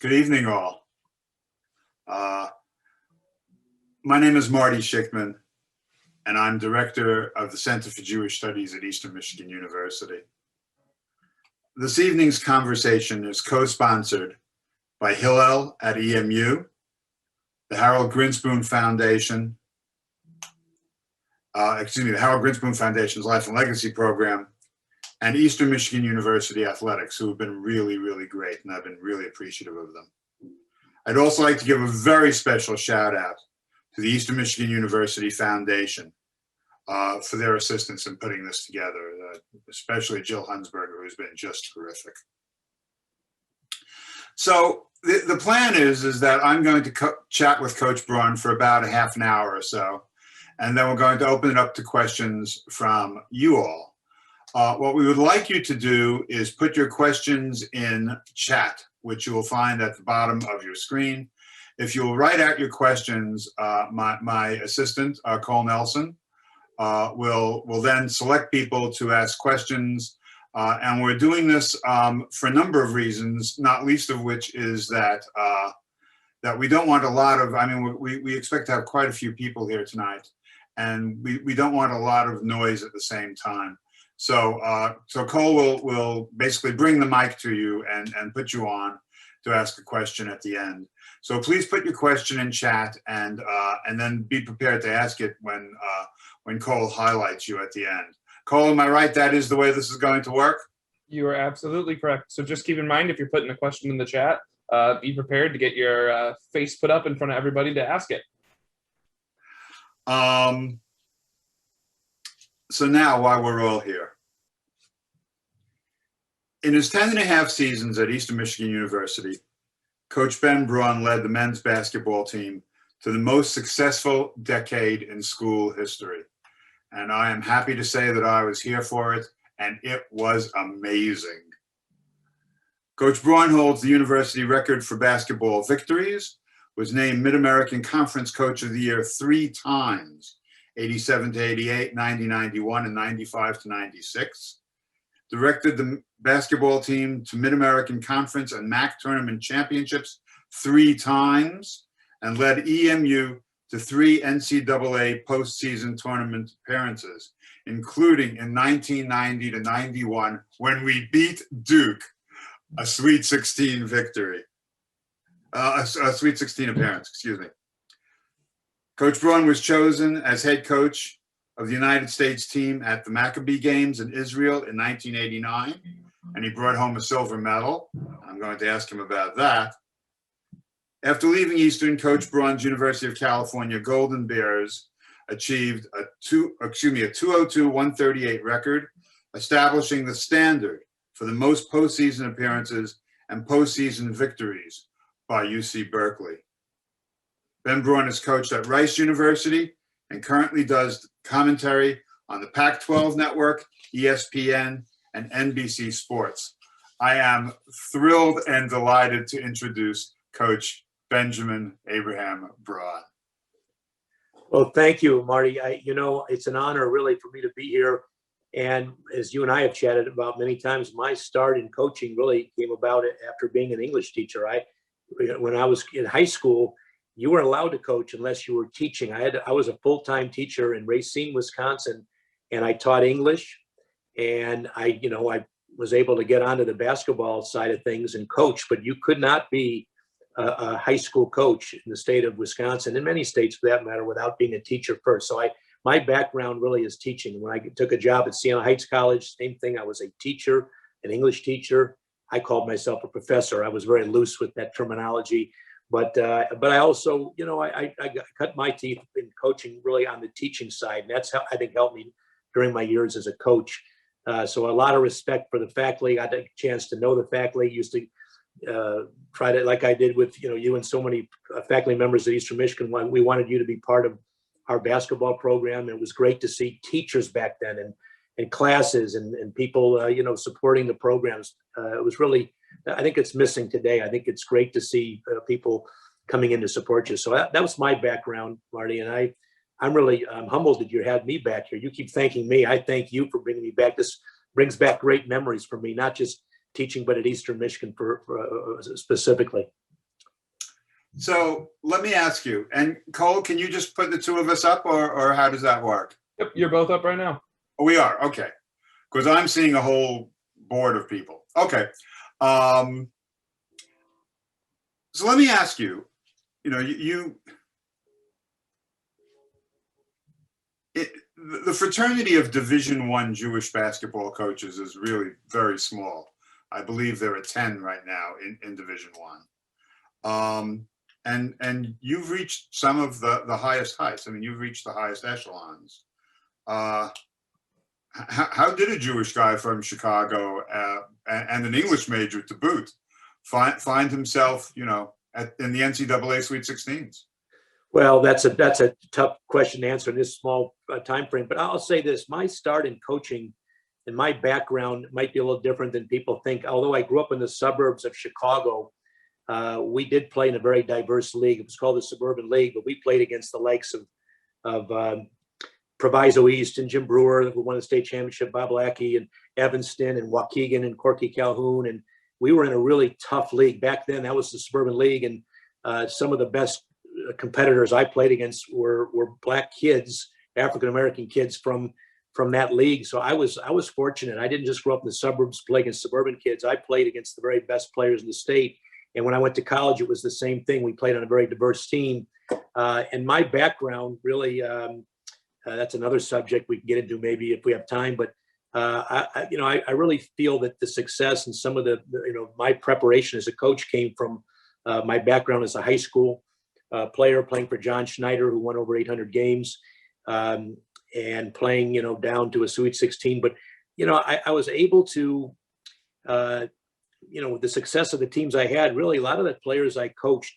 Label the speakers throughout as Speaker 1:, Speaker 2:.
Speaker 1: Good evening, all. My name is Marty Schickman, and I'm director of the Center for Jewish Studies at Eastern Michigan University. This evening's conversation is co-sponsored by Hillel at EMU, the Harold Grinspoon Foundation, the Harold Grinspoon Foundation's Life and Legacy Program, and Eastern Michigan University Athletics, who have been really, really great, and I've been really appreciative of them. I'd also like to give a very special shout out to the Eastern Michigan University Foundation for their assistance in putting this together, especially Jill Hunsberger, who's been just terrific. So the plan is that I'm going to chat with Coach Braun for about a half an hour or so, and then we're going to open it up to questions from you all. What we would like you to do is put your questions in chat, which you will find at the bottom of your screen. If you will write out your questions, my assistant, Cole Nelson, will then select people to ask questions. And we're doing this for a number of reasons, not least of which is that that we don't want a lot of, we expect to have quite a few people here tonight, and we don't want a lot of noise at the same time. So so Cole will basically bring the mic to you and put you on to ask a question at the end. So please put your question in chat and then be prepared to ask it when Cole highlights you at the end. Cole, am I right? That is the way this is going to work?
Speaker 2: You are absolutely correct. So just keep in mind, if you're putting a question in the chat, be prepared to get your face put up in front of everybody to ask it.
Speaker 1: So now, while we're all here, in his 10.5 seasons at Eastern Michigan University, Coach Ben Braun led the men's basketball team to the most successful decade in school history. And I am happy to say that I was here for it, and it was amazing. Coach Braun holds the university record for basketball victories, was named Mid-American Conference Coach of the Year 3 times, 87 to 88, 90, 91, and 95 to 96. Directed the basketball team to Mid-American Conference and MAC tournament championships 3 times, and led EMU to 3 NCAA postseason tournament appearances, including in 1990 to 91 when we beat Duke, a Sweet 16 victory, a Sweet 16 appearance, excuse me. Coach Braun was chosen as head coach of the United States team at the Maccabee Games in Israel in 1989, and he brought home a silver medal. I'm going to ask him about that. After leaving Eastern, Coach Braun's University of California Golden Bears achieved a 202-138 record, establishing the standard for the most postseason appearances and postseason victories by UC Berkeley. Ben Braun is coached at Rice University and currently does commentary on the Pac-12 network, ESPN, and NBC Sports. I am thrilled and delighted to introduce Coach Benjamin Abraham Braun.
Speaker 3: Well, thank you, Marty. It's an honor really for me to be here. And as you and I have chatted about many times, my start in coaching really came about after being an English teacher. When I was in high school, you weren't allowed to coach unless you were teaching. I was a full-time teacher in Racine, Wisconsin, and I taught English. And I was able to get onto the basketball side of things and coach, but you could not be a high school coach in the state of Wisconsin, in many states for that matter, without being a teacher first. So my background really is teaching. When I took a job at Siena Heights College, same thing. I was a teacher, an English teacher. I called myself a professor. I was very loose with that terminology. But I also, I cut my teeth in coaching really on the teaching side. And that's how I think helped me during my years as a coach. So a lot of respect for the faculty. I got a chance to know the faculty. Used to try to, like I did with you and so many faculty members at Eastern Michigan. We wanted you to be part of our basketball program. It was great to see teachers back then and classes and people supporting the programs. It was really, I think it's missing today. I think it's great to see people coming in to support you. So that was my background, Marty, and I'm really humbled that you had me back here. You keep thanking me. I thank you for bringing me back. This brings back great memories for me, not just teaching, but at Eastern Michigan for specifically.
Speaker 1: So let me ask you, and Cole, can you just put the two of us up, or how does that work?
Speaker 2: Yep, you're both up right now.
Speaker 1: Oh, we are, okay. Because I'm seeing a whole board of people. Okay. So let me ask you, the fraternity of Division I Jewish basketball coaches is really very small. I believe there are 10 right now in Division I. And you've reached some of the highest heights. I mean, you've reached the highest echelons. How did a Jewish guy from Chicago and an English major to boot find himself, in the NCAA Sweet 16s?
Speaker 3: Well, that's a tough question to answer in this small time frame. But I'll say this: my start in coaching and my background might be a little different than people think. Although I grew up in the suburbs of Chicago, we did play in a very diverse league. It was called the Suburban League, but we played against the likes of Proviso East and Jim Brewer, who won the state championship, Bob Lackey and Evanston and Waukegan and Corky Calhoun. And we were in a really tough league. Back then, that was the Suburban League. And some of the best competitors I played against were black kids, African-American kids from that league. So I was fortunate. I didn't just grow up in the suburbs, play against suburban kids. I played against the very best players in the state. And when I went to college, it was the same thing. We played on a very diverse team. And my background really, that's another subject we can get into maybe if we have time. But I really feel that the success and some of my preparation as a coach came from my background as a high school player playing for John Schneider, who won over 800 games, and playing, down to a Sweet 16. But, I was able to, with the success of the teams I had, really a lot of the players I coached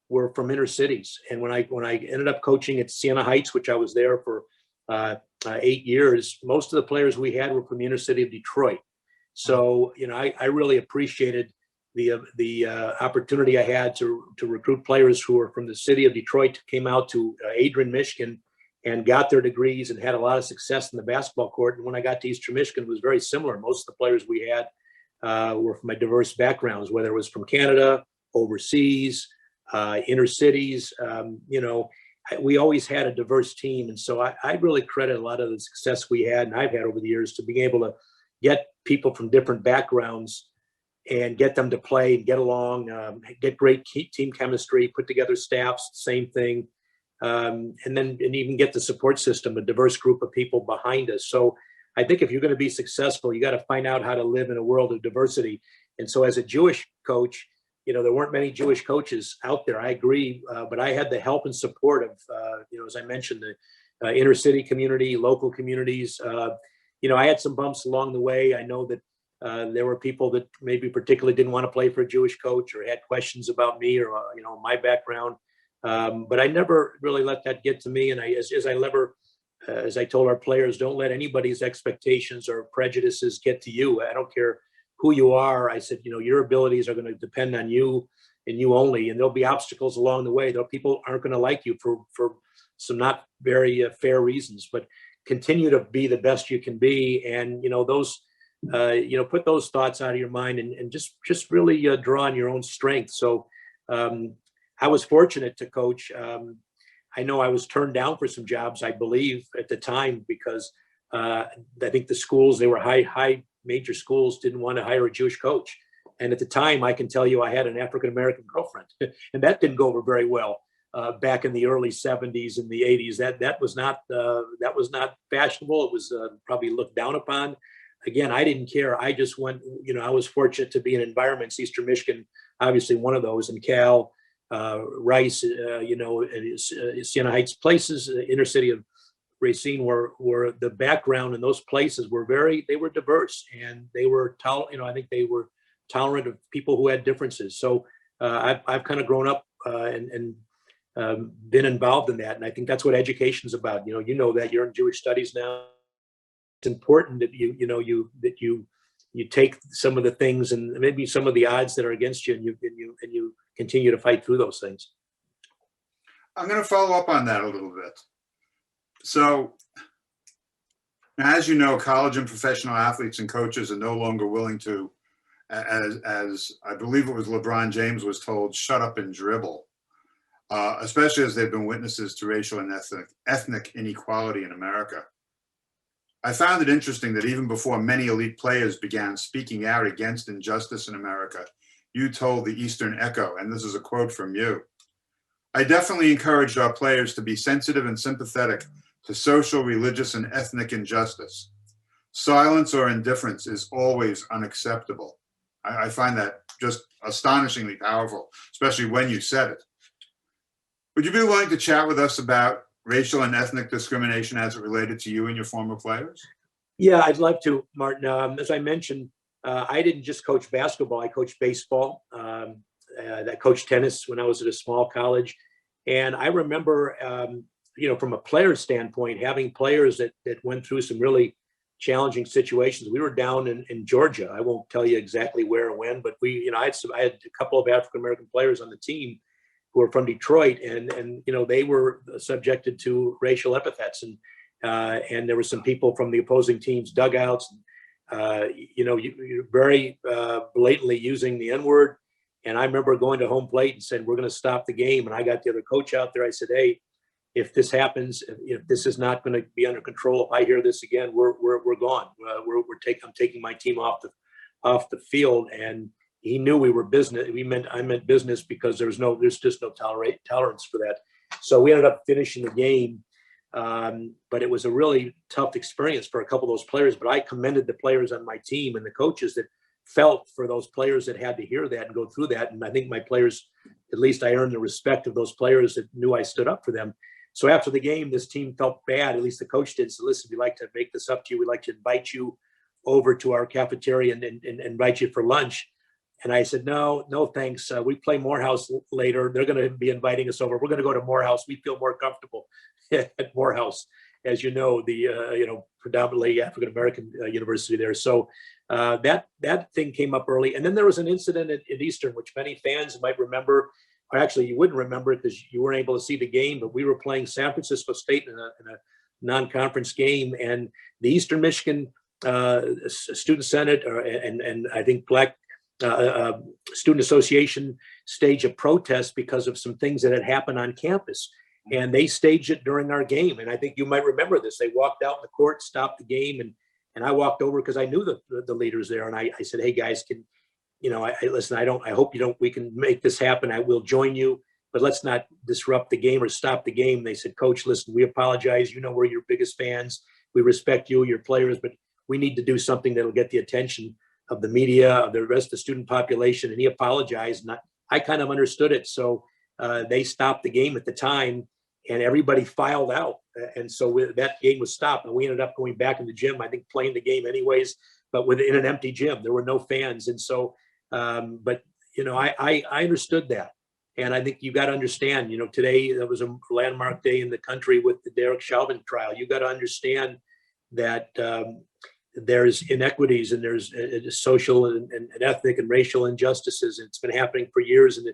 Speaker 3: were from inner cities. And when I ended up coaching at Siena Heights, which I was there for 8 years, most of the players we had were from the inner city of Detroit. So, I really appreciated the opportunity I had to recruit players who were from the city of Detroit, came out to Adrian, Michigan, and got their degrees and had a lot of success in the basketball court. And when I got to Eastern Michigan, it was very similar. Most of the players we had were from my diverse backgrounds, whether it was from Canada, overseas, inner cities. We always had a diverse team. And so I really credit a lot of the success we had and I've had over the years to being able to get people from different backgrounds and get them to play and get along, get great team chemistry, put together staffs, same thing. And even get the support system, a diverse group of people behind us. So I think if you're going to be successful, you got to find out how to live in a world of diversity. And so as a Jewish coach, there weren't many Jewish coaches out there. I agree. But I had the help and support of, as I mentioned, the inner city community, local communities. I had some bumps along the way. I know that there were people that maybe particularly didn't want to play for a Jewish coach or had questions about me or, my background. But I never really let that get to me. And as I told our players, don't let anybody's expectations or prejudices get to you. I don't care who you are. I said, your abilities are going to depend on you and you only, and there'll be obstacles along the way. People aren't going to like you for some not very fair reasons, but continue to be the best you can be. And, put those thoughts out of your mind and just really draw on your own strength. So I was fortunate to coach. I know I was turned down for some jobs, I believe, at the time, because I think the schools, they were high major schools, didn't want to hire a Jewish coach. And at the time, I can tell you, I had an African-American girlfriend, and that didn't go over very well back in the early 70s and the 80s. That was not fashionable. It was probably looked down upon. Again, I didn't care. I just went, I was fortunate to be in environments, Eastern Michigan, obviously one of those, and Cal, Rice, Siena Heights places, inner city of Racine, where the background in those places they were diverse, and they were I think they were tolerant of people who had differences. So I've kind of grown up and been involved in that, and I think that's what education is about. That you're in Jewish studies now. It's important that you take some of the things and maybe some of the odds that are against you, and you continue to fight through those things.
Speaker 1: I'm going to follow up on that a little bit. So, as you know, college and professional athletes and coaches are no longer willing to, as I believe it was LeBron James was told, shut up and dribble. especially as they've been witnesses to racial and ethnic inequality in America. I found it interesting that even before many elite players began speaking out against injustice in America, you told the Eastern Echo, and this is a quote from you, "I definitely encouraged our players to be sensitive and sympathetic to social, religious, and ethnic injustice. Silence or indifference is always unacceptable." I find that just astonishingly powerful, especially when you said it. Would you be willing to chat with us about racial and ethnic discrimination as it related to you and your former players?
Speaker 3: Yeah, I'd love to, Martin. As I mentioned, I didn't just coach basketball. I coached baseball. I coached tennis when I was at a small college. And I remember, from a player standpoint, having players that went through some really challenging situations. We were down in Georgia. I won't tell you exactly where or when, but I had a couple of African-American players on the team who were from Detroit, and they were subjected to racial epithets, and there were some people from the opposing team's dugouts, you're very blatantly using the N-word. And I remember going to home plate and said, "We're going to stop the game." And I got the other coach out there. I said, "Hey, if this happens, if this is not going to be under control, if I hear this again, we're gone. I'm taking my team off the field." And he knew we were business. I meant business, because there's just no tolerance for that. So we ended up finishing the game. But it was a really tough experience for a couple of those players. But I commended the players on my team and the coaches that felt for those players that had to hear that and go through that. And I think my players, at least I earned the respect of those players that knew I stood up for them. So after the game, this team felt bad, at least the coach did. So, "Listen, we'd like to make this up to you. We'd like to invite you over to our cafeteria and invite you for lunch." And I said, "No, thanks. We play Morehouse later. They're going to be inviting us over. We're going to go to Morehouse. We feel more comfortable at Morehouse." As you know, the predominantly African-American university there. So that thing came up early. And then there was an incident at Eastern, which many fans might remember, or actually you wouldn't remember it because you weren't able to see the game, but we were playing San Francisco State in a non-conference game, and the Eastern Michigan Student Senate and I think Black Student Association staged a protest because of some things that had happened on campus. And they staged it during our game. And I think you might remember this. They walked out in the court, stopped the game, and I walked over because I knew the leaders there. And I said, "Hey guys, listen, I hope we can make this happen. I will join you, but let's not disrupt the game or stop the game." They said, "Coach, listen, we apologize. We're your biggest fans. We respect you, your players, but we need to do something that'll get the attention of the media, of the rest of the student population." And he apologized, and I kind of understood it. So they stopped the game at the time, and everybody filed out. And so that game was stopped, and we ended up going back in the gym, I think playing the game anyways, but in an empty gym. There were no fans. And so, I understood that. And I think you got to understand, today there was a landmark day in the country with the Derek Chauvin trial. You got to understand that there's inequities, and there's social and ethnic and racial injustices. And it's been happening for years, and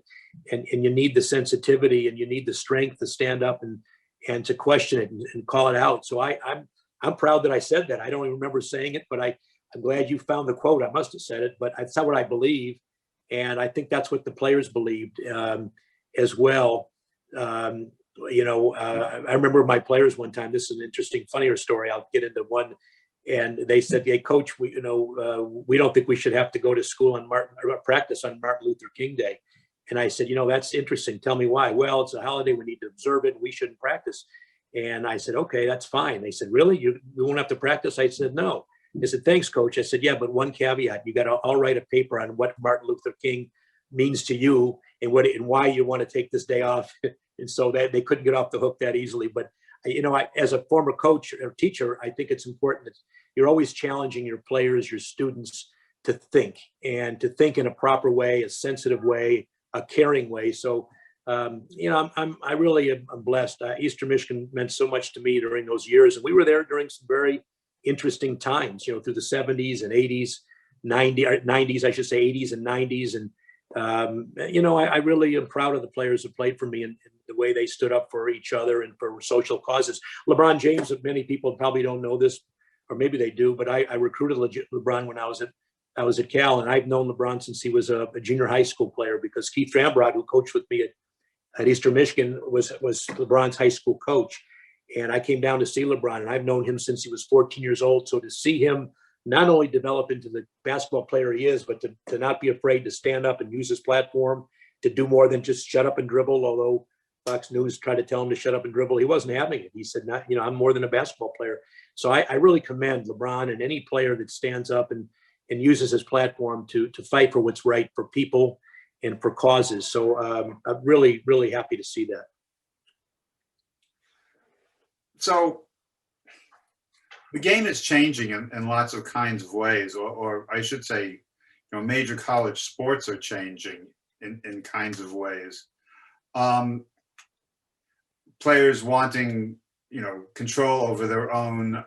Speaker 3: you need the sensitivity, and you need the strength to stand up and to question it and call it out. So I'm proud that I said that. I don't even remember saying it, but I'm glad you found the quote. I must have said it, but that's not what I believe. And I think that's what the players believed as well. I remember my players one time, this is an interesting, funnier story. I'll get into one. And they said, "Hey, Coach, we don't think we should have to go to school on practice on Martin Luther King Day." And I said, "That's interesting. Tell me why." "Well, it's a holiday. We need to observe it. We shouldn't practice." And I said, "Okay, that's fine." They said, "Really? We won't have to practice?" I said, "No." They said, "Thanks, Coach." I said, "Yeah, but one caveat. You got to all write a paper on what Martin Luther King means to you and why you want to take this day off." And so that they couldn't get off the hook that easily. But as a former coach or teacher, I think it's important that you're always challenging your players, your students, to think in a proper way, a sensitive way, a caring way. So, I really am blessed. Eastern Michigan meant so much to me during those years, and we were there during some very interesting times. Through the 70s and 80s, 90s, I should say, 80s and 90s, and I really am proud of the players who played for me and the way they stood up for each other and for social causes. LeBron James, many people probably don't know this, or maybe they do, but I recruited LeBron when I was at Cal, and I've known LeBron since he was a junior high school player, because Keith Rambrod, who coached with me at Eastern Michigan was LeBron's high school coach. And I came down to see LeBron, and I've known him since he was 14 years old. So to see him not only develop into the basketball player he is, but to not be afraid to stand up and use his platform to do more than just shut up and dribble. Although Fox News tried to tell him to shut up and dribble, he wasn't having it. He said, "Not, I'm more than a basketball player." So I really commend LeBron and any player that stands up and uses his platform to fight for what's right for people and for causes. So I'm really, really happy to see that.
Speaker 1: So the game is changing in lots of kinds of ways, or I should say, major college sports are changing in kinds of ways. Players wanting, control over their own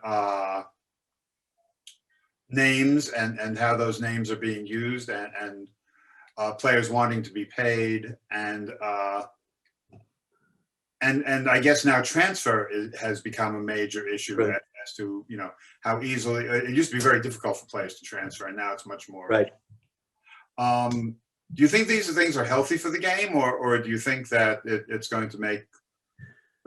Speaker 1: names and how those names are being used, and players wanting to be paid, and I guess now transfer has become a major issue.
Speaker 3: Right.
Speaker 1: As to how easily it used to be very difficult for players to transfer, and now it's much more.
Speaker 3: Right.
Speaker 1: Do you think these things are healthy for the game, or do you think that it's going to make?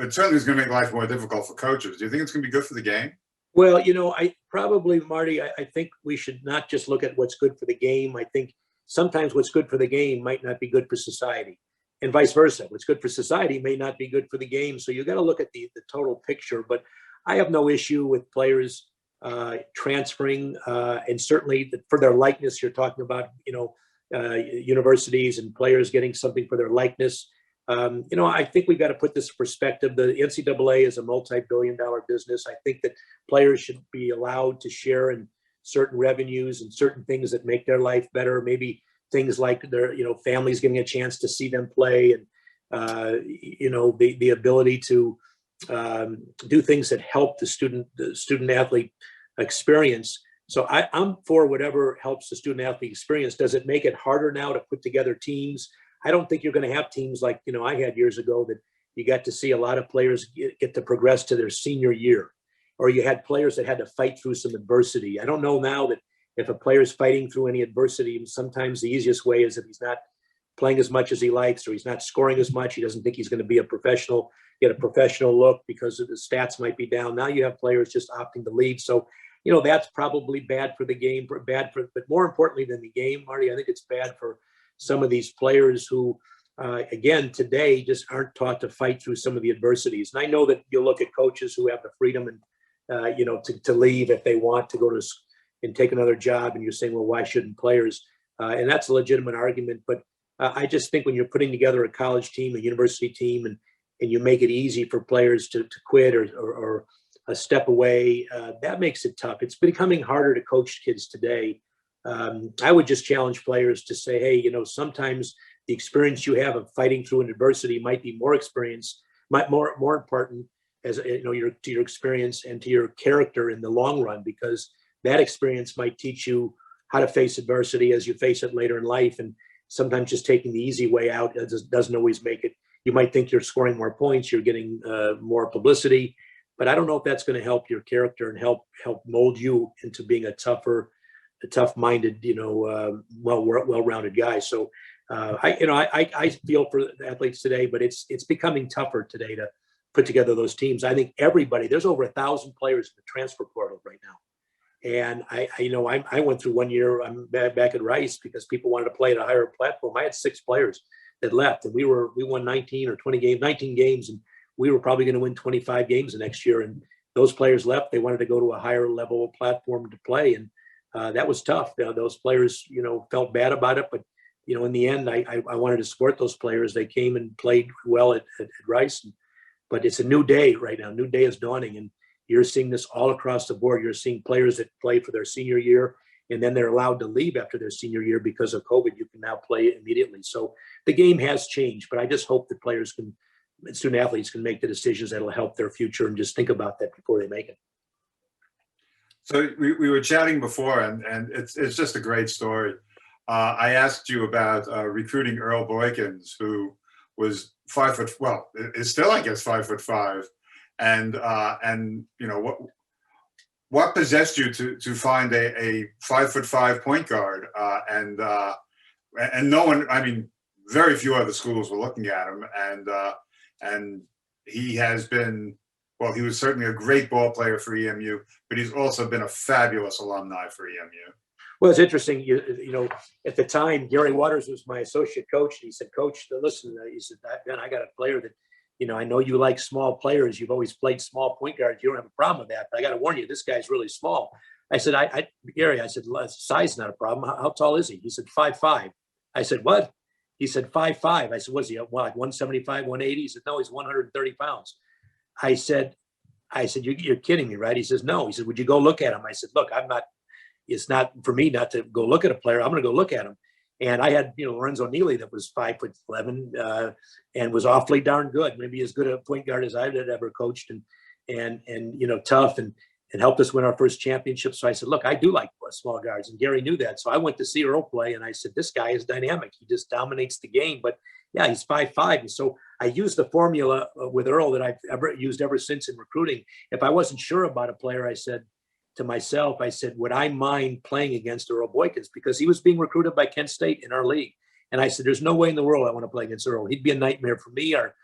Speaker 1: It certainly is going to make life more difficult for coaches. Do you think it's going to be good for the game?
Speaker 3: Well, I probably, Marty, I think we should not just look at what's good for the game. I think sometimes what's good for the game might not be good for society, and vice versa. What's good for society may not be good for the game. So you got to look at the total picture. But I have no issue with players transferring, and certainly for their likeness. You're talking about, universities and players getting something for their likeness. I think we've got to put this in perspective. The NCAA is a multi-billion-dollar business. I think that players should be allowed to share in certain revenues and certain things that make their life better. Maybe things like their, families getting a chance to see them play, and the ability to do things that help the student athlete experience. So I'm for whatever helps the student athlete experience. Does it make it harder now to put together teams? I don't think you're going to have teams like, I had years ago that you got to see a lot of players get to progress to their senior year, or you had players that had to fight through some adversity. I don't know now that if a player is fighting through any adversity, sometimes the easiest way is if he's not playing as much as he likes, or he's not scoring as much, he doesn't think he's going to be a professional, get a professional look because the stats might be down. Now you have players just opting to leave. So, that's probably bad for the game, but more importantly than the game, Marty, I think it's bad for some of these players who, again, today just aren't taught to fight through some of the adversities. And I know that you'll look at coaches who have the freedom and, to leave if they want to go to and take another job. And you're saying, well, why shouldn't players? And that's a legitimate argument. But I just think when you're putting together a college team, a university team, and you make it easy for players to quit or a step away, that makes it tough. It's becoming harder to coach kids today. I would just challenge players to say, hey, sometimes the experience you have of fighting through an adversity might be more important as to your experience and to your character in the long run, because that experience might teach you how to face adversity as you face it later in life. And sometimes just taking the easy way out doesn't always make it. You might think you're scoring more points, you're getting more publicity, but I don't know if that's going to help your character and help mold you into being a tough-minded, well-rounded guy. So I feel for the athletes today, but it's becoming tougher today to put together those teams. I think there's over 1,000 players in the transfer portal right now. And I went through 1 year, I'm back at Rice because people wanted to play at a higher platform. I had 6 players that left, and we won 19 games, and we were probably going to win 25 games the next year. And those players left. They wanted to go to a higher level platform to play. And that was tough. Those players, felt bad about it, but in the end, I wanted to support those players. They came and played well at Rice, but it's a new day right now. New day is dawning, and you're seeing this all across the board. You're seeing players that play for their senior year, and then they're allowed to leave after their senior year because of COVID. You can now play immediately. So the game has changed, but I just hope that student athletes can make the decisions that'll help their future, and just think about that before they make it.
Speaker 1: So we were chatting before, and it's just a great story. I asked you about recruiting Earl Boykins, who was 5 foot, well, is still, I guess, 5'5", and what possessed you to find a 5'5" point guard, and no one, I mean, very few other schools were looking at him, and he has been, well, he was certainly a great ball player for EMU, but he's also been a fabulous alumni for EMU.
Speaker 3: Well, it's interesting. You know, at the time, Gary Waters was my associate coach. And he said, "Coach, listen," he said, "Ben, I got a player that, you know, I know you like small players. You've always played small point guards. You don't have a problem with that. But I got to warn you, this guy's really small." I said, Gary, I said, size is not a problem. How tall is he? He said, 5'5". I said, what? He said, 5'5". I said, was he what, like 175, 180? He said, no, he's 130 pounds. I said, you're kidding me, right? He says, no. He said, would you go look at him? I said, look, it's not for me not to go look at a player. I'm going to go look at him. And I had, you know, Lorenzo Neely that was 5'11" and was awfully darn good, maybe as good a point guard as I had ever coached, and you know, tough and helped us win our first championship. So I said, look, I do like small guards, and Gary knew that. So I went to see Earl play, and I said, this guy is dynamic. He just dominates the game. But yeah, he's 5'5". And so I used the formula with Earl that I've ever used ever since in recruiting. If I wasn't sure about a player, I said to myself, I said, would I mind playing against Earl Boykins? Because he was being recruited by Kent State in our league. And I said, there's no way in the world I want to play against Earl. He'd be a nightmare for me, our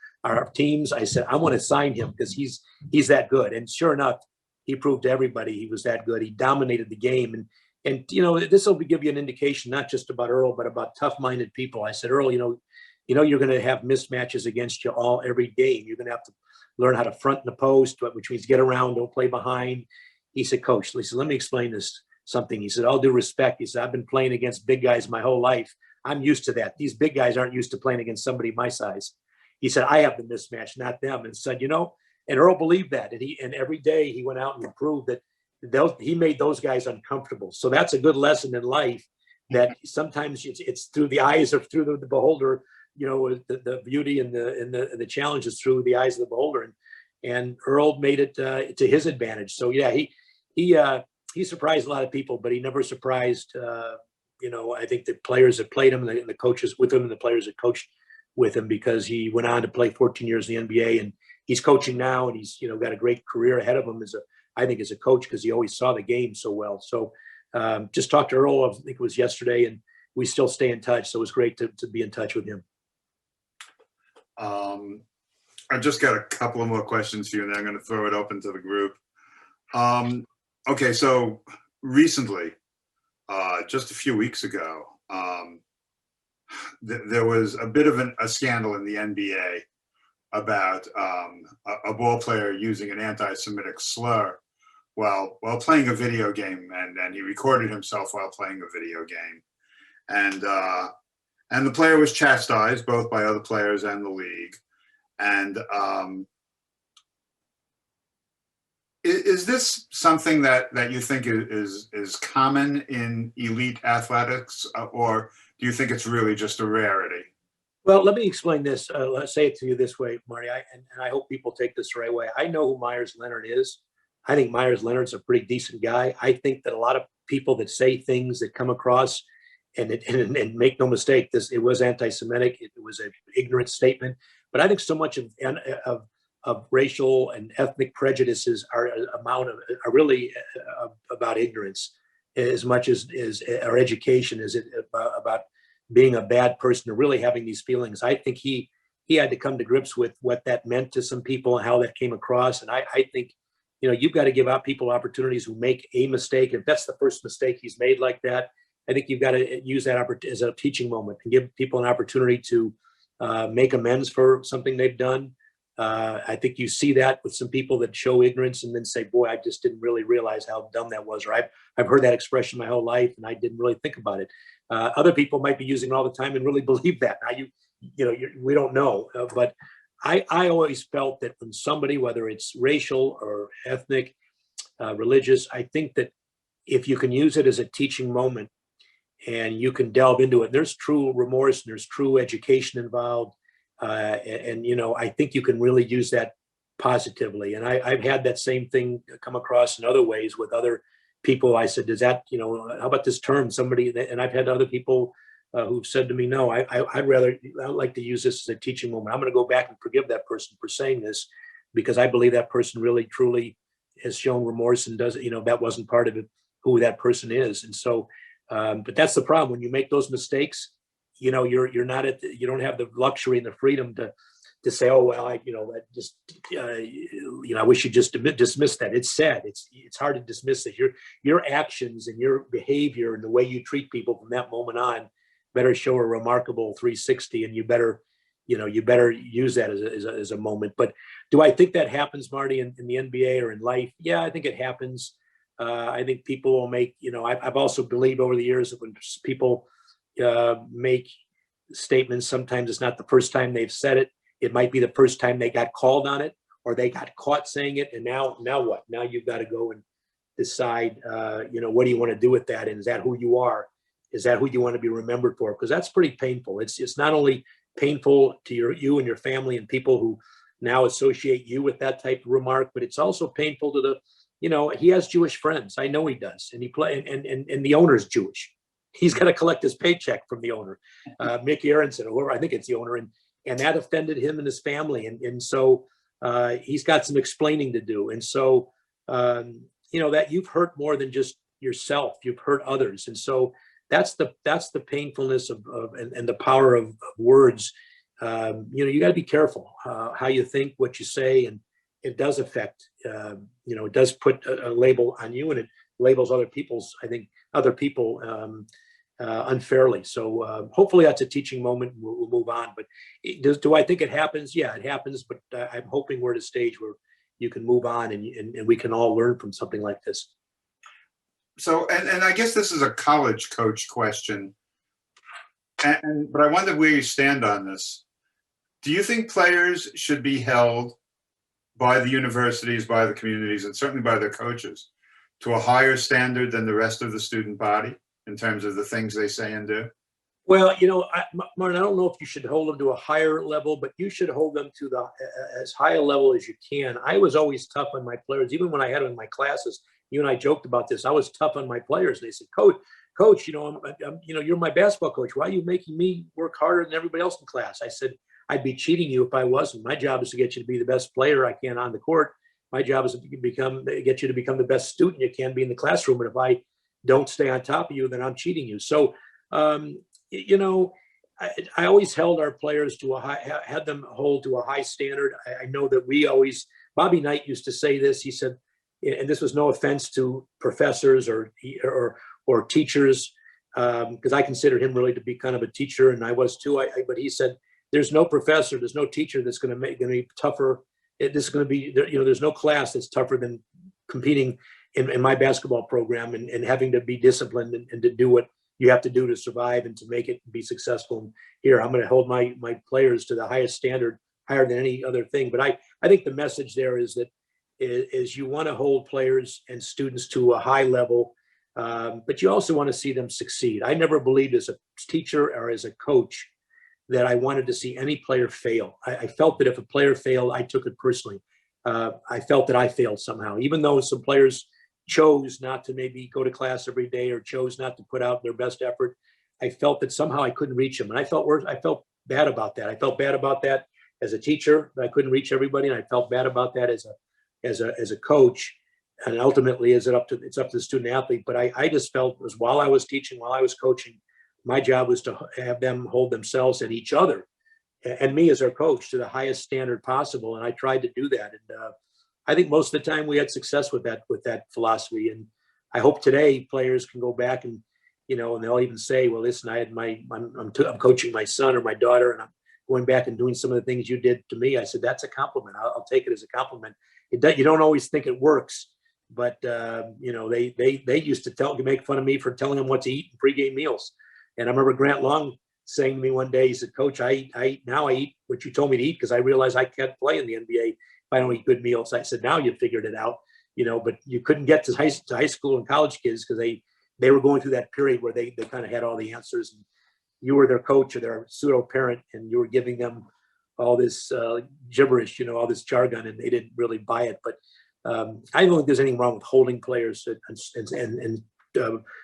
Speaker 3: teams. I said, I want to sign him because he's that good. And sure enough, he proved to everybody he was that good. He dominated the game. And you know, this will give you an indication, not just about Earl, but about tough-minded people. I said, Earl, you know, you're going to have mismatches against you every game. You're going to have to learn how to front in the post, which means get around, don't play behind. He said, Coach, he said, let me explain this something. He said, all due respect. He said, I've been playing against big guys my whole life. I'm used to that. These big guys aren't used to playing against somebody my size. He said, I have the mismatch, not them. And said, you know, and Earl believed that. And every day he went out and proved that he made those guys uncomfortable. So that's a good lesson in life, that sometimes it's through the eyes of through the beholder. You know, the beauty and the challenge is through the eyes of the beholder. And Earl made it to his advantage. So yeah, he surprised a lot of people, but he never surprised. You know, I think the players that played him, and the coaches with him, and the players that coached with him, because he went on to play 14 years in the NBA, and he's coaching now, and he's, you know, got a great career ahead of him I think as a coach, because he always saw the game so well. So just talked to Earl, I think it was yesterday, and we still stay in touch. So it was great to be in touch with him.
Speaker 1: I've just got a couple of more questions for you, and then I'm going to throw it open to the group. Okay, so recently, just a few weeks ago, there was a bit of a scandal in the NBA about a ball player using an anti-Semitic slur while playing a video game, and he recorded himself while playing a video game, and the player was chastised both by other players and the league. And is this something that you think is common in elite athletics, or do you think it's really just a rarity?
Speaker 3: Well, let me explain this. Let's say it to you this way, Marty, and I hope people take this the right way. I know who Myers Leonard is. I think Myers Leonard's a pretty decent guy. I think that a lot of people that say things that come across, and make no mistake, it was anti-Semitic. It was an ignorant statement. But I think so much of racial and ethnic prejudices are really about ignorance, as much as our education is about being a bad person or really having these feelings. I think he had to come to grips with what that meant to some people and how that came across. And I think, you know, you've got to give out people opportunities who make a mistake. If that's the first mistake he's made like that, I think you've got to use that as a teaching moment and give people an opportunity to make amends for something they've done. I think you see that with some people that show ignorance and then say, boy, I just didn't really realize how dumb that was. Or I've heard that expression my whole life and I didn't really think about it. Other people might be using it all the time and really believe that. Now, we don't know. But I always felt that when somebody, whether it's racial or ethnic, religious, I think that if you can use it as a teaching moment and you can delve into it, there's true remorse and there's true education involved. And you know, I think you can really use that positively. And I've had that same thing come across in other ways with other people. I said, does that, you know, how about this term? And I've had other people who've said to me, no, I'd like to use this as a teaching moment. I'm going to go back and forgive that person for saying this, because I believe that person really, truly has shown remorse and does, you know, that wasn't part of it, who that person is. And so, but that's the problem. When you make those mistakes, you're not you don't have the luxury and the freedom to say, oh, well, I just, I wish you just dismiss that. It's sad. It's hard to dismiss it. Your actions and your behavior and the way you treat people from that moment on better show a remarkable 360, and you better use that as a moment. But do I think that happens, Marty, in the NBA or in life? Yeah, I think it happens. I think people will make, I've also believed over the years that when people make statements, sometimes it's not the first time they've said it. It might be the first time they got called on it, or they got caught saying it. And now what? Now you've got to go and decide, what do you want to do with that? And is that who you are? Is that who you want to be remembered for? Because that's pretty painful. It's not only painful to you and your family and people who now associate you with that type of remark, but it's also painful to he has Jewish friends. I know he does. And and the owner's Jewish. He's got to collect his paycheck from the owner, Mick Aronson, or whoever, I think it's the owner. And that offended him and his family. And so he's got some explaining to do. And so, that you've hurt more than just yourself, you've hurt others. And so that's the painfulness of and the power of words. You got to be careful how you think, what you say, and it does affect, it does put a label on you, and it labels other people unfairly. So hopefully that's a teaching moment. We'll move on. But do I think it happens? Yeah, it happens. But I'm hoping we're at a stage where you can move on and we can all learn from something like this.
Speaker 1: So, and I guess this is a college coach question, but I wonder where you stand on this. Do you think players should be held by the universities, by the communities, and certainly by their coaches to a higher standard than the rest of the student body in terms of the things they say and do?
Speaker 3: Well, Martin, I don't know if you should hold them to a higher level, but you should hold them to as high a level as you can. I was always tough on my players, even when I had them in my classes. You and I joked about this. I was tough on my players. They said, Coach, you're my basketball coach. Why are you making me work harder than everybody else in class? I said, I'd be cheating you if I wasn't. My job is to get you to be the best player I can on the court. My job is to get you to become the best student you can be in the classroom. And if I don't stay on top of you, then I'm cheating you. So, I always held our players to had them hold to a high standard. I know that Bobby Knight used to say this. He said, and this was no offense to professors or teachers, because I considered him really to be kind of a teacher, and I was too. But he said, there's no professor, there's no teacher that's going to be tougher. This is going to be, there's no class that's tougher than competing in my basketball program and having to be disciplined and to do what you have to do to survive and to make it and be successful. And here, I'm going to hold my players to the highest standard, higher than any other thing. But I think the message there is that is you want to hold players and students to a high level, but you also want to see them succeed. I never believed as a teacher or as a coach that I wanted to see any player fail. I felt that if a player failed, I took it personally. I felt that I failed somehow, even though some players chose not to maybe go to class every day or chose not to put out their best effort. I felt that somehow I couldn't reach them. And I felt bad about that. I felt bad about that as a teacher, that I couldn't reach everybody. And I felt bad about that as a coach. And ultimately it's up to the student athlete. But I just felt was while I was teaching, while I was coaching, my job was to have them hold themselves and each other and me as their coach to the highest standard possible. And I tried to do that. And I think most of the time we had success with that philosophy. And I hope today players can go back and, and they'll even say, well, listen, I'm coaching my son or my daughter, and I'm going back and doing some of the things you did to me. I said, that's a compliment. I'll take it as a compliment. You don't always think it works, but they used to make fun of me for telling them what to eat in pregame meals. And I remember Grant Long saying to me one day, he said, Coach, I eat what you told me to eat because I realized I can't play in the NBA if I don't eat good meals. I said, now you figured it out, but you couldn't get to high school and college kids because they were going through that period where they kind of had all the answers. And you were their coach or their pseudo parent, and you were giving them all this gibberish, all this jargon, and they didn't really buy it. But I don't think there's anything wrong with holding players and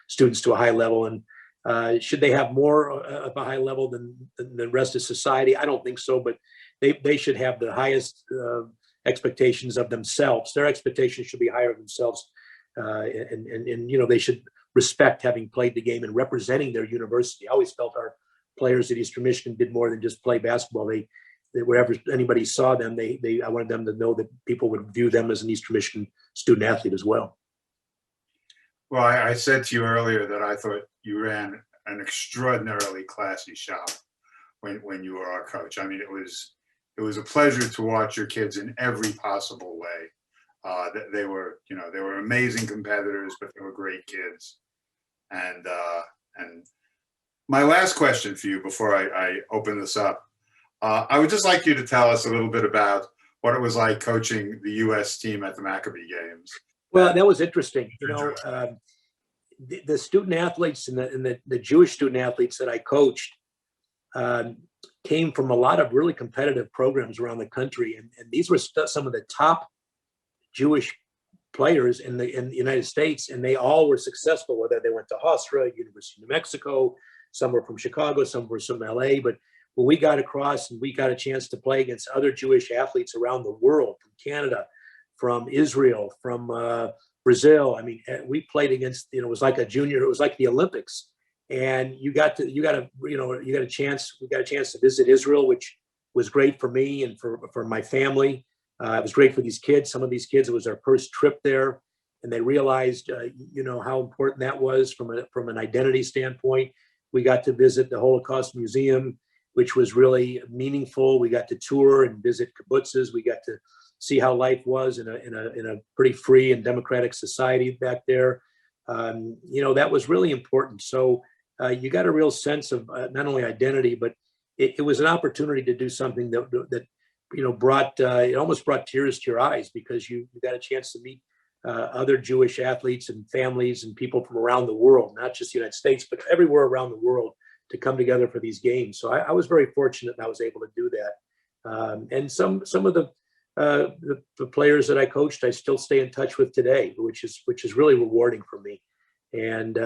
Speaker 3: students to a high level. And should they have more of a high level than the rest of society? I don't think so, but they should have the highest expectations of themselves. Their expectations should be higher themselves. And they should respect having played the game and representing their university. I always felt our players at Eastern Michigan did more than just play basketball. They wherever anybody saw them, I wanted them to know that people would view them as an Eastern Michigan student athlete as well.
Speaker 1: Well, I said to you earlier that I thought you ran an extraordinarily classy shop when you were our coach. I mean, it was a pleasure to watch your kids in every possible way. They were amazing competitors, but they were great kids. And my last question for you before I open this up, I would just like you to tell us a little bit about what it was like coaching the U.S. team at the Maccabee Games.
Speaker 3: Well, that was interesting. The student athletes and the Jewish student athletes that I coached came from a lot of really competitive programs around the country, and these were some of the top Jewish players in the United States, and they all were successful. Whether they went to Hofstra, University of New Mexico, some were from Chicago, some were from LA, but when we got across and we got a chance to play against other Jewish athletes around the world, from Canada, from Israel, from Brazil. I mean, we played against, it was like it was like the Olympics. And we got a chance to visit Israel, which was great for me and for my family. It was great for these kids. Some of these kids, it was their first trip there, and they realized, how important that was from an identity standpoint. We got to visit the Holocaust Museum, which was really meaningful. We got to tour and visit kibbutzes. We got to see how life was in a pretty free and democratic society back there. That was really important. So you got a real sense of not only identity, but it was an opportunity to do something that it almost brought tears to your eyes, because you got a chance to meet other Jewish athletes and families and people from around the world, not just the United States, but everywhere around the world, to come together for these games. So I was very fortunate that I was able to do that. And some of the players that I coached, I still stay in touch with today, which is really rewarding for me. And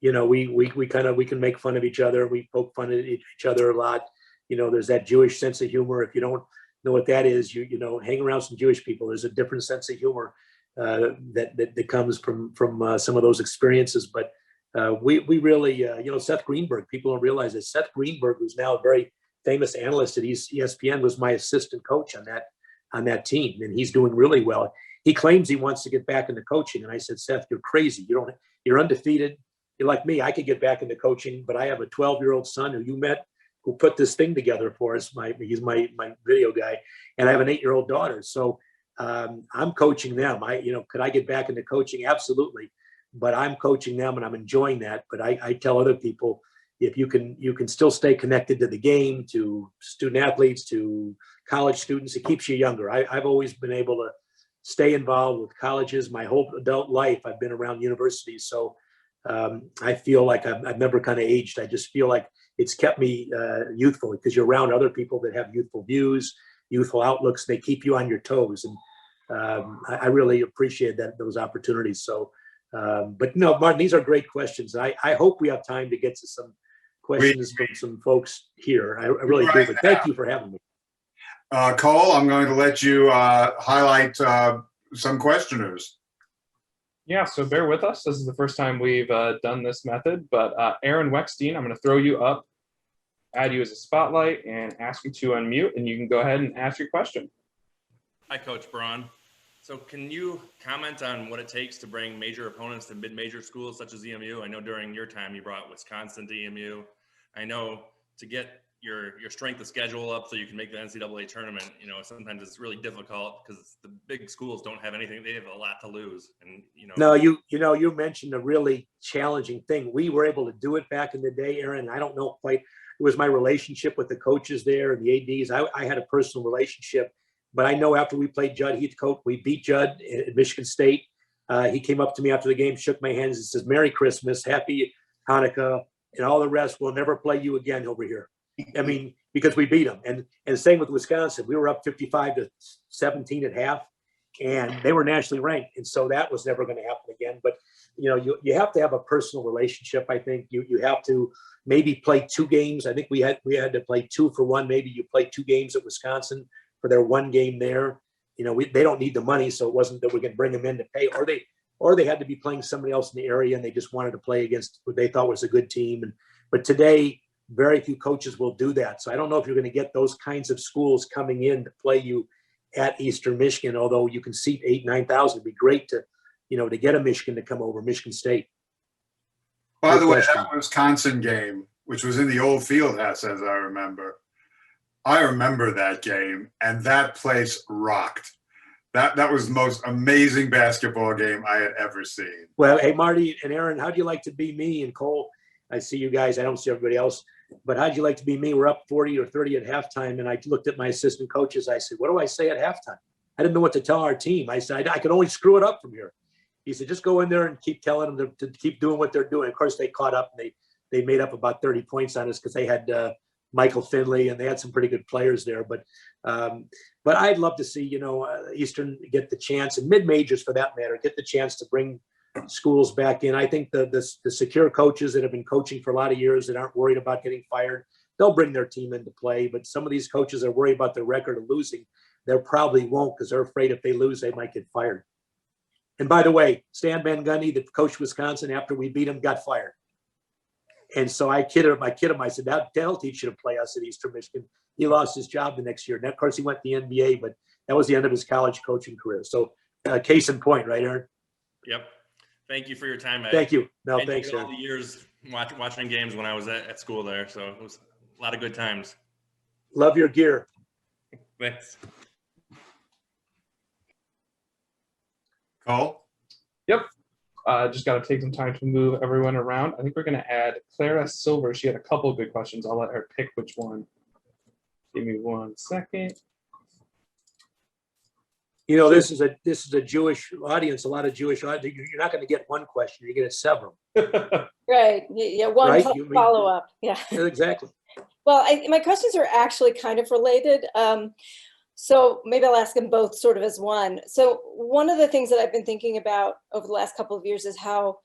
Speaker 3: we can make fun of each other. We poke fun at each other a lot. There's that Jewish sense of humor. If you don't know what that is, hang around some Jewish people. There's a different sense of humor that comes from some of those experiences. But we really, Seth Greenberg, people don't realize that Seth Greenberg, who's now a very famous analyst at ESPN, was my assistant coach on that team, and he's doing really well. He claims he wants to get back into coaching, and I said, Seth, you're crazy. You're undefeated. You're like me. I could get back into coaching, but I have a 12-year-old son who you met, who put this thing together for us. He's my video guy, and I have an 8-year-old daughter. So I'm coaching them. Could I get back into coaching? Absolutely. But I'm coaching them and I'm enjoying that. But I tell other people, if you can still stay connected to the game, to student athletes, to college students, it keeps you younger. I've always been able to stay involved with colleges. My whole adult life, I've been around universities. So I feel like I've never kind of aged. I just feel like it's kept me youthful, because you're around other people that have youthful views, youthful outlooks. They keep you on your toes. And I really appreciate those opportunities. So, but no, Martin, these are great questions. I hope we have time to get to some questions from some folks here. I really do, but thank you for having me.
Speaker 1: Cole, I'm going to let you highlight some questioners.
Speaker 2: Yeah, so bear with us. This is the first time we've done this method, but Aaron Weckstein, I'm going to throw you up, add you as a spotlight, and ask you to unmute, and you can go ahead and ask your question.
Speaker 4: Hi, Coach Braun. So can you comment on what it takes to bring major opponents to mid-major schools such as EMU? I know during your time you brought Wisconsin to EMU. I know to get your strength of schedule up so you can make the NCAA tournament, sometimes it's really difficult because the big schools don't have anything. They have a lot to lose. And,
Speaker 3: No, you mentioned a really challenging thing. We were able to do it back in the day, Aaron. I don't know quite, it was my relationship with the coaches there and the ADs. I had a personal relationship, but I know after we played Judd Heathcote, we beat Judd at Michigan State. He came up to me after the game, shook my hands and says, Merry Christmas, Happy Hanukkah, and all the rest. We'll never play you again over here. I mean, because we beat them. And same with Wisconsin. We were up 55-17 at half, and they were nationally ranked. And so that was never going to happen again. But, you have to have a personal relationship. I think you have to maybe play 2 games. I think we had to play 2 for 1. Maybe you play 2 games at Wisconsin for their 1 game there. They don't need the money, so it wasn't that we could bring them in to pay, or they had to be playing somebody else in the area and they just wanted to play against what they thought was a good team. But today, very few coaches will do that. So I don't know if you're going to get those kinds of schools coming in to play you at Eastern Michigan, although you can seat 8,000, 9,000. It'd be great to, to get a Michigan to come over, Michigan State.
Speaker 1: By the way, that Wisconsin game, which was in the old field house, as I remember that game, and that place rocked. That was the most amazing basketball game I had ever seen.
Speaker 3: Well, hey, Marty and Aaron, how'd you like to be me? And Cole, I see you guys. I don't see everybody else. But how'd you like to be me? We're up 40 or 30 at halftime. And I looked at my assistant coaches. I said, what do I say at halftime? I didn't know what to tell our team. I said, I could only screw it up from here. He said, just go in there and keep telling them to keep doing what they're doing. Of course, they caught up and they made up about 30 points on us because they had Michael Finley and they had some pretty good players there. But I'd love to see, Eastern get the chance, and mid-majors for that matter, get the chance to bring schools back in. I think the secure coaches that have been coaching for a lot of years that aren't worried about getting fired, they'll bring their team into play. But some of these coaches are worried about their record of losing. They probably won't because they're afraid if they lose, they might get fired. And by the way, Stan Van Gundy, the coach Wisconsin, after we beat him, got fired. And so I kidded him. I said, that'll teach you to play us at Eastern Michigan. He lost his job the next year. And of course, he went to the NBA, but that was the end of his college coaching career. So case in point, right, Aaron?
Speaker 4: Yep. Thank you for your time.
Speaker 3: Thank you. No, thanks, Aaron.
Speaker 4: All the years watching games when I was at school there. So it was a lot of good times.
Speaker 3: Love your gear.
Speaker 4: Thanks.
Speaker 1: Cole?
Speaker 2: Yep. Just got to take some time to move everyone around. I think we're going to add Clara Silver. She had a couple of good questions. I'll let her pick which one. Give me 1 second.
Speaker 3: This is a Jewish audience, a lot of Jewish audience. You're not going to get one question. You get several.
Speaker 5: Right. Yeah. One
Speaker 3: right?
Speaker 5: follow up. Yeah.
Speaker 3: Exactly.
Speaker 5: Well, my questions are actually kind of related. So maybe I'll ask them both sort of as one. So one of the things that I've been thinking about over the last couple of years is how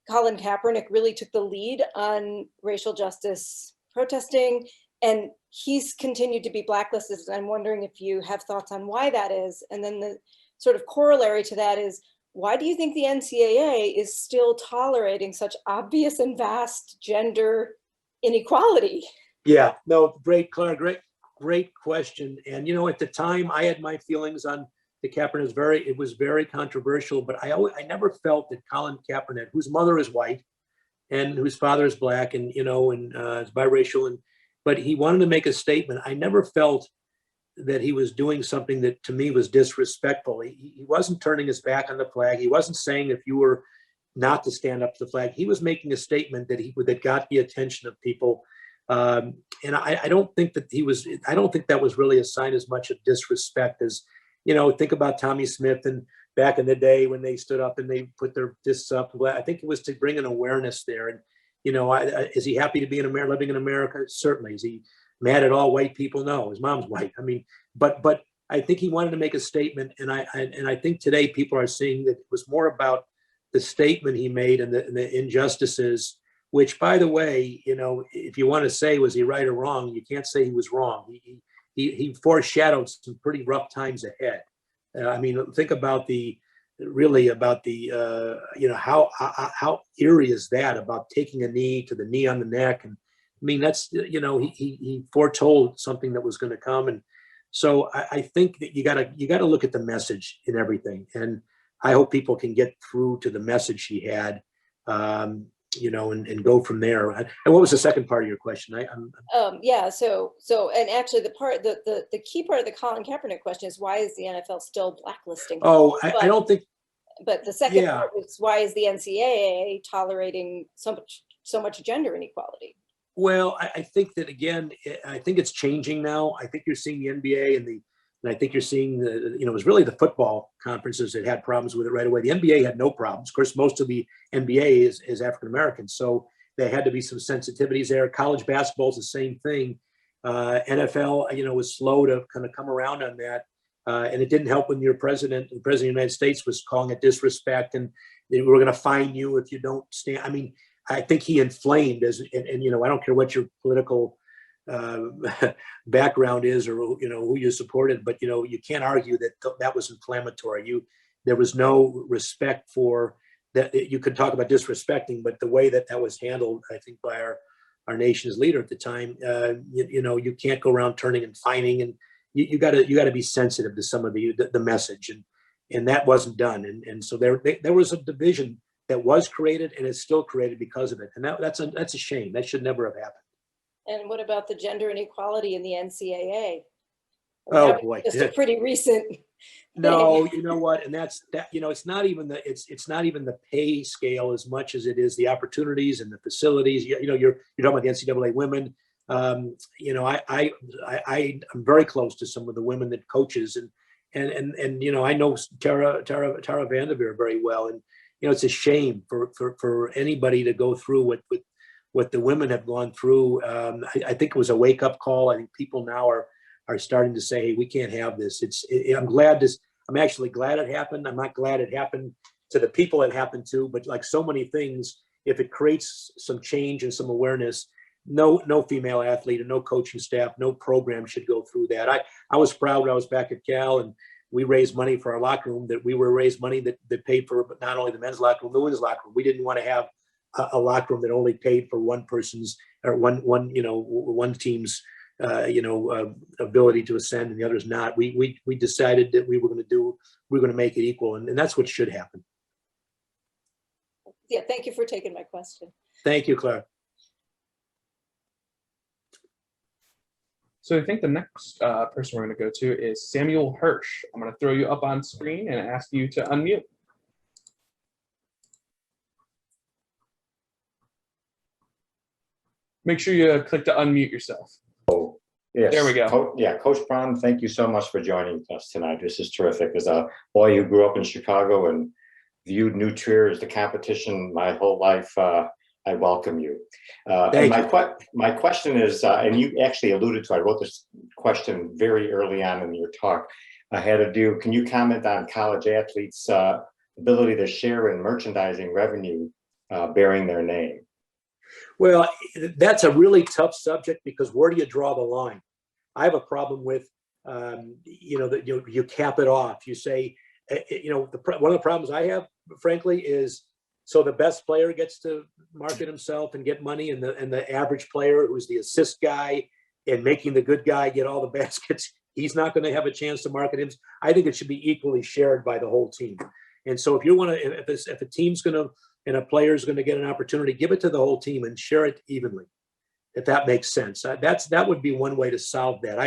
Speaker 5: Colin Kaepernick really took the lead on racial justice protesting, and he's continued to be blacklisted. And I'm wondering if you have thoughts on why that is. And then the sort of corollary to that is, why do you think the NCAA is still tolerating such obvious and vast gender inequality?
Speaker 3: Yeah, no, great, Clara, great question. And, at the time I had my feelings on the Kaepernick. It was very controversial, but I never felt that Colin Kaepernick, whose mother is white and whose father is black and, is biracial, but he wanted to make a statement. I never felt that he was doing something that to me was disrespectful. He wasn't turning his back on the flag. He wasn't saying if you were not to stand up to the flag. He was making a statement that got the attention of people. And I don't think that was really a sign as much of disrespect as, think about Tommy Smith and back in the day when they stood up and they put their fists up. I think it was to bring an awareness there. And, is he happy to be living in America? Certainly. Is he mad at all white people? No, his mom's white. I mean, but I think he wanted to make a statement. And I think today people are seeing that it was more about the statement he made and the injustices, which, by the way, if you want to say, was he right or wrong? You can't say he was wrong. He foreshadowed some pretty rough times ahead. Think about how eerie is that about taking a knee to the knee on the neck. And that's, he foretold something that was going to come. And so I think that you gotta look at the message in everything. And I hope people can get through to the message he had. And go from there. And what was the second part of your question?
Speaker 5: Yeah. So, and actually the key part of the Colin Kaepernick question is, why is the NFL still blacklisting?
Speaker 3: Oh, I don't think.
Speaker 5: But the second part is, why is the NCAA tolerating so much gender inequality?
Speaker 3: Well, I think that, again, I think it's changing now. I think you're seeing the NBA and I think you're seeing it was really the football conferences that had problems with it right away. The NBA had no problems. Of course, most of the NBA is African-American. So there had to be some sensitivities there. College basketball is the same thing. NFL, was slow to kind of come around on that. And it didn't help when the president of the United States was calling it disrespect and we're going to fine you if you don't stand. I think he inflamed and I don't care what your political background is or who you supported, but you can't argue that was inflammatory. There was no respect for that. You could talk about disrespecting, but the way that was handled, I think, by our nation's leader at the time, you can't go around turning and fining, and you got to be sensitive to some of the message, and that wasn't done, and so there was a division that was created and is still created because of it, and that's a shame. That should never have happened.
Speaker 5: And what about the gender inequality in the NCAA?
Speaker 3: Oh boy,
Speaker 5: just a pretty recent.
Speaker 3: No, you know what, and that's that. It's not even the pay scale as much as it is the opportunities and the facilities. You're talking about the NCAA women. I'm very close to some of the women that coaches, and I know Tara Vanderveer very well, and it's a shame for anybody to go through what the women have gone through. I think it was a wake up call. I think people now are starting to say, hey, we can't have this. I'm actually glad it happened. I'm not glad it happened to the people it happened to, but like so many things, if it creates some change and some awareness, no female athlete and no coaching staff, no program should go through that. I was proud when I was back at Cal and we raised money for our locker room, that we raised money that paid for, but not only the men's locker room, the women's locker room. We didn't want to have a locker room that only paid for one person's or one team's ability to ascend and the others not. We decided that we were going to make it equal, and that's what should happen.
Speaker 5: Yeah, thank you for taking my question.
Speaker 3: Thank you, Claire.
Speaker 2: So I think the next person we're going to go to is Samuel Hirsch. I'm going to throw you up on screen and ask you to unmute. Make sure you click to unmute yourself.
Speaker 6: Yes.
Speaker 2: There we go.
Speaker 6: Coach Braun, thank you so much for joining us tonight. This is terrific. As a boy who grew up in Chicago and viewed New Trier as the competition my whole life, I welcome you. My question is, and you actually alluded to, I wrote this question very early on in your talk. Can you comment on college athletes' ability to share in merchandising revenue bearing their name?
Speaker 3: Well, that's a really tough subject, because where do you draw the line? I have a problem with, that you cap it off. You say, one of the problems I have, frankly, is so the best player gets to market himself and get money, and the average player, who's the assist guy and making the good guy get all the baskets, he's not going to have a chance to market him. I think it should be equally shared by the whole team. And so if a team's going to, and a player's going to get an opportunity, give it to the whole team and share it evenly, if that makes sense. That would be one way to solve that.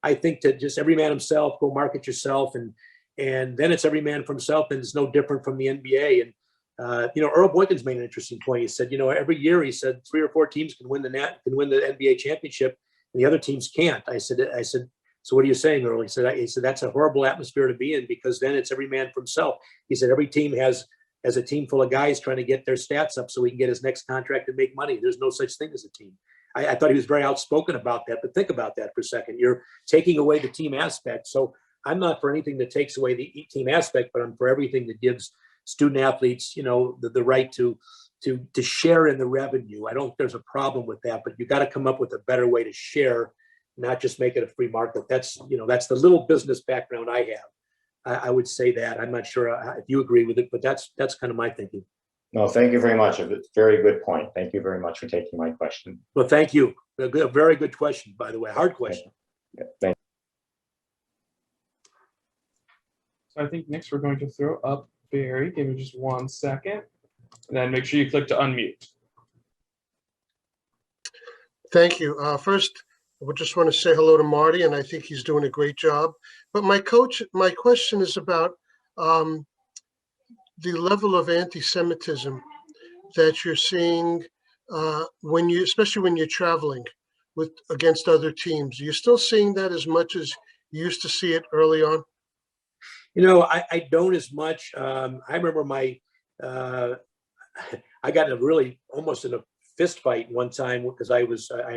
Speaker 3: I think that just every man himself, go market yourself, and then it's every man for himself, and it's no different from the NBA. And Earl Boykins made an interesting point. He said, every year, he said 3 or 4 teams can win the NBA championship, and the other teams can't. I said, so what are you saying, Earl? He said, that's a horrible atmosphere to be in, because then it's every man for himself. He said, every team has a team full of guys trying to get their stats up so he can get his next contract and make money. There's no such thing as a team. I thought he was very outspoken about that, but think about that for a second. You're taking away the team aspect. So I'm not for anything that takes away the team aspect, but I'm for everything that gives student athletes, the right to share in the revenue. I don't think there's a problem with that, but you got to come up with a better way to share, not just make it a free market. That's the little business background I have. I would say that. I'm not sure if you agree with it, but that's kind of my thinking.
Speaker 6: No, thank you very much. It's a very good point. Thank you very much for taking my question.
Speaker 3: Well, thank you. A very good question, by the way. Hard question.
Speaker 6: Yeah, thank you.
Speaker 2: So I think next we're going to throw up Barry. Give me just 1 second. And then make sure you click to unmute.
Speaker 7: Thank you. First, I would just want to say hello to Marty, and I think he's doing a great job. But my question is about the level of anti-Semitism that you're seeing especially when you're traveling against other teams. Are you still seeing that as much as you used to see it early on?
Speaker 3: I don't as much. I remember I got almost in a fist fight one time, because I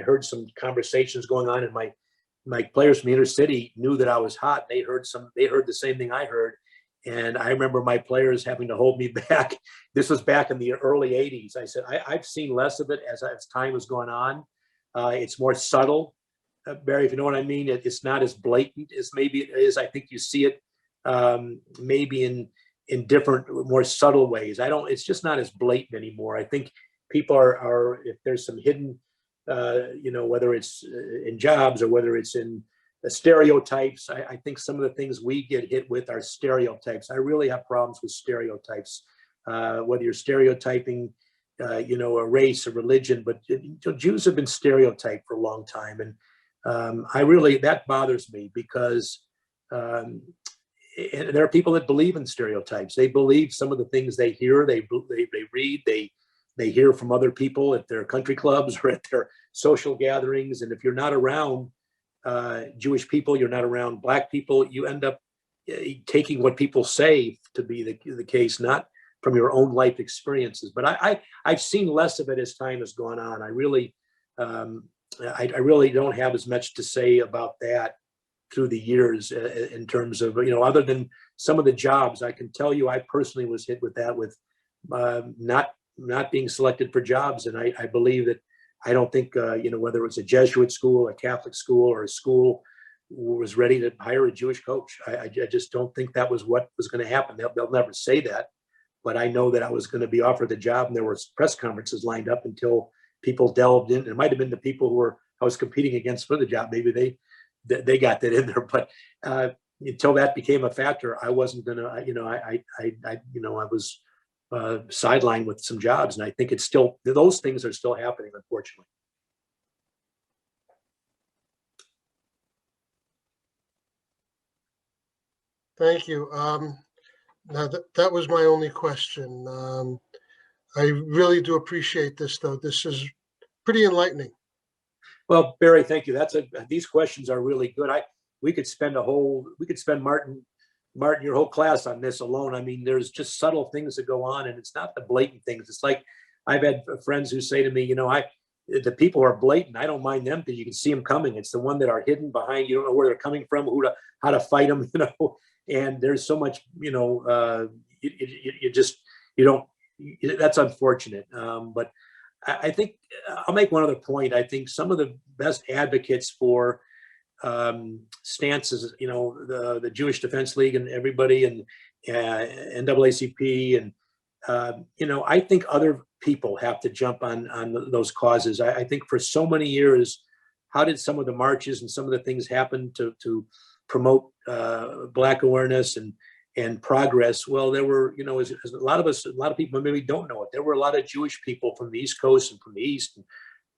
Speaker 3: heard some conversations going on, and my players from the inner city knew that I was hot. They heard the same thing I heard. And I remember my players having to hold me back. This was back in the early 80s. I said, I've seen less of it as time has gone on. It's more subtle, Barry, if you know what I mean. It's not as blatant as maybe it is. I think you see it maybe in different, more subtle ways. It's just not as blatant anymore. I think people are if there's some hidden whether it's in jobs or whether it's in the stereotypes. I think some of the things we get hit with are stereotypes. I really have problems with stereotypes, whether you're stereotyping, a race or religion, but Jews have been stereotyped for a long time. And that bothers me because there are people that believe in stereotypes. They believe some of the things they hear, they read, they hear from other people at their country clubs or at their social gatherings. And if you're not around Jewish people, you're not around Black people, you end up taking what people say to be the case, not from your own life experiences. But I've seen less of it as time has gone on. I really don't have as much to say about that through the years in terms of, other than some of the jobs. I can tell you, I personally was hit with that, with not being selected for jobs. And I believe that, I don't think, whether it was a Jesuit school, a Catholic school, or a school was ready to hire a Jewish coach. I just don't think that was what was going to happen. They'll never say that, but I know that I was going to be offered the job, and there were press conferences lined up until people delved in. It might have been the people who I was competing against for the job. Maybe they got that in there, but until that became a factor, I wasn't going to, I was sidelined with some jobs. And I think those things are still happening, unfortunately.
Speaker 7: Thank you. Now that was my only question. I really do appreciate this, though. This is pretty enlightening.
Speaker 3: Well, Barry, thank you. These questions are really good. We could spend Martin, your whole class on this alone. I mean, there's just subtle things that go on, and it's not the blatant things. It's like, I've had friends who say to me, the people who are blatant, I don't mind them because you can see them coming. It's the one that are hidden behind, you don't know where they're coming from, how to fight them, and there's so much, that's unfortunate. But I think I'll make one other point. I think some of the best advocates for stances, the Jewish Defense League and everybody, and NAACP, and I think other people have to jump on those causes. I think for so many years, how did some of the marches and some of the things happen to promote Black awareness and progress? Well, there were, as a lot of people maybe don't know it, there were a lot of Jewish people from the East Coast and from the East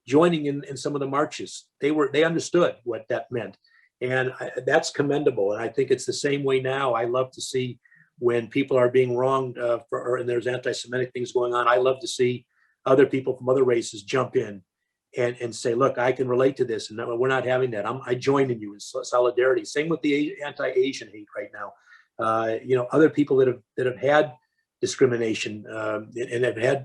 Speaker 3: joining in some of the marches. They understood what that meant. And that's commendable. And I think it's the same way now. I love to see when people are being wronged and there's anti-Semitic things going on. I love to see other people from other races jump in and say, look, I can relate to this, and we're not having that. I join in you in solidarity. Same with the anti-Asian hate right now. Other people that have had discrimination and have had,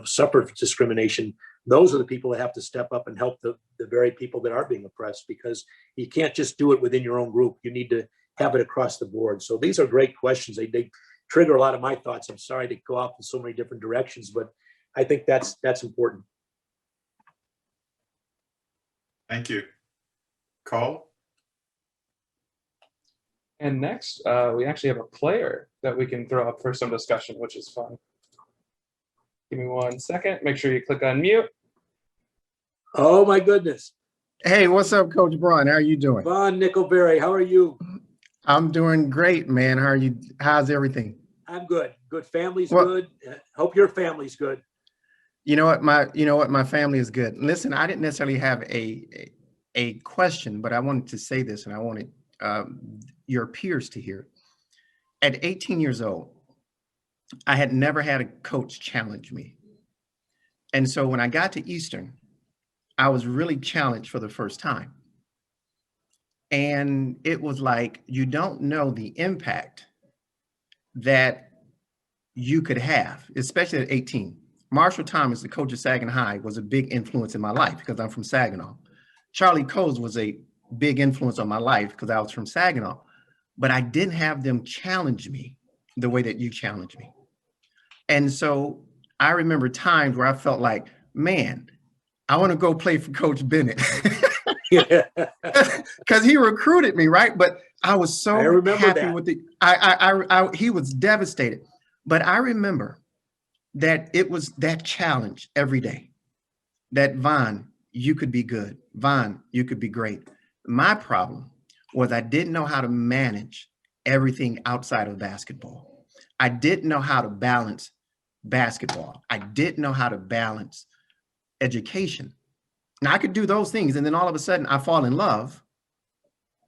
Speaker 3: suffered discrimination. Those are the people that have to step up and help the very people that are being oppressed, because you can't just do it within your own group. You need to have it across the board. So these are great questions. They trigger a lot of my thoughts. I'm sorry to go off in so many different directions, but I think that's important.
Speaker 1: Thank you. Cole?
Speaker 2: And next, we actually have a player that we can throw up for some discussion, which is fun. Give me 1 second. Make sure you click on mute.
Speaker 3: Oh my goodness.
Speaker 8: Hey, what's up, Coach Braun? How are you doing?
Speaker 3: Von Nickelberry, how are you?
Speaker 8: I'm doing great, man. How are you? How's everything?
Speaker 3: I'm good. Good. Family's good. Hope your family's good.
Speaker 8: You know what? My family is good. Listen, I didn't necessarily have a question, but I wanted to say this, and I wanted your peers to hear. At 18 years old, I had never had a coach challenge me. And so when I got to Eastern, I was really challenged for the first time. And it was like, you don't know the impact that you could have, especially at 18. Marshall Thomas, the coach of Saginaw High, was a big influence in my life because I'm from Saginaw. Charlie Coles was a big influence on my life because I was from Saginaw. But I didn't have them challenge me the way that you challenged me. And so I remember times where I felt like, man, I want to go play for Coach Bennett. Because he recruited me, right? But I was so happy with the, he was devastated. But I remember that it was that challenge every day that Von, you could be good. Von, you could be great. My problem was I didn't know how to manage everything outside of basketball. I didn't know how to balance basketball. I didn't know how to balance education. Now I could do those things, and then all of a sudden I fall in love,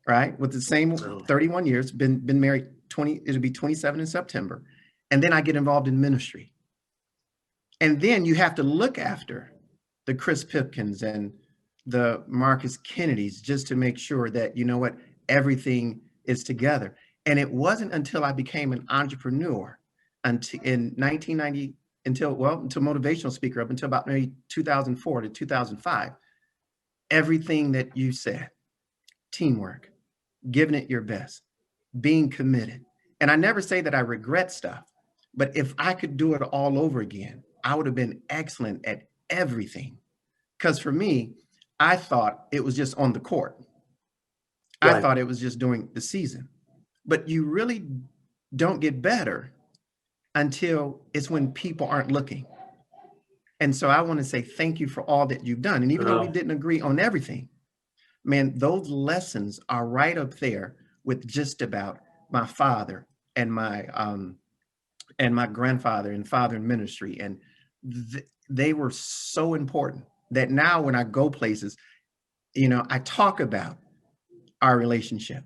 Speaker 8: right? With the same 31 years, been married 20, it'll be 27 in September. And then I get involved in ministry. And then you have to look after the Chris Pipkins and the Marcus Kennedys just to make sure that, you know what, everything is together. And it wasn't until I became an entrepreneur until in 1990, until motivational speaker up until about maybe 2004 to 2005, everything that you said, teamwork, giving it your best, being committed. And I never say that I regret stuff, but if I could do it all over again, I would have been excellent at everything. Because for me, I thought it was just on the court.
Speaker 3: Right.
Speaker 8: I thought it was just during the season. But you really don't get better until it's when people aren't looking. And so I want to say thank you for all that you've done. And even though we didn't agree on everything, man, those lessons are right up there with just about my father and my grandfather and father in ministry. And they were so important that now when I go places, you know, I talk about our relationship,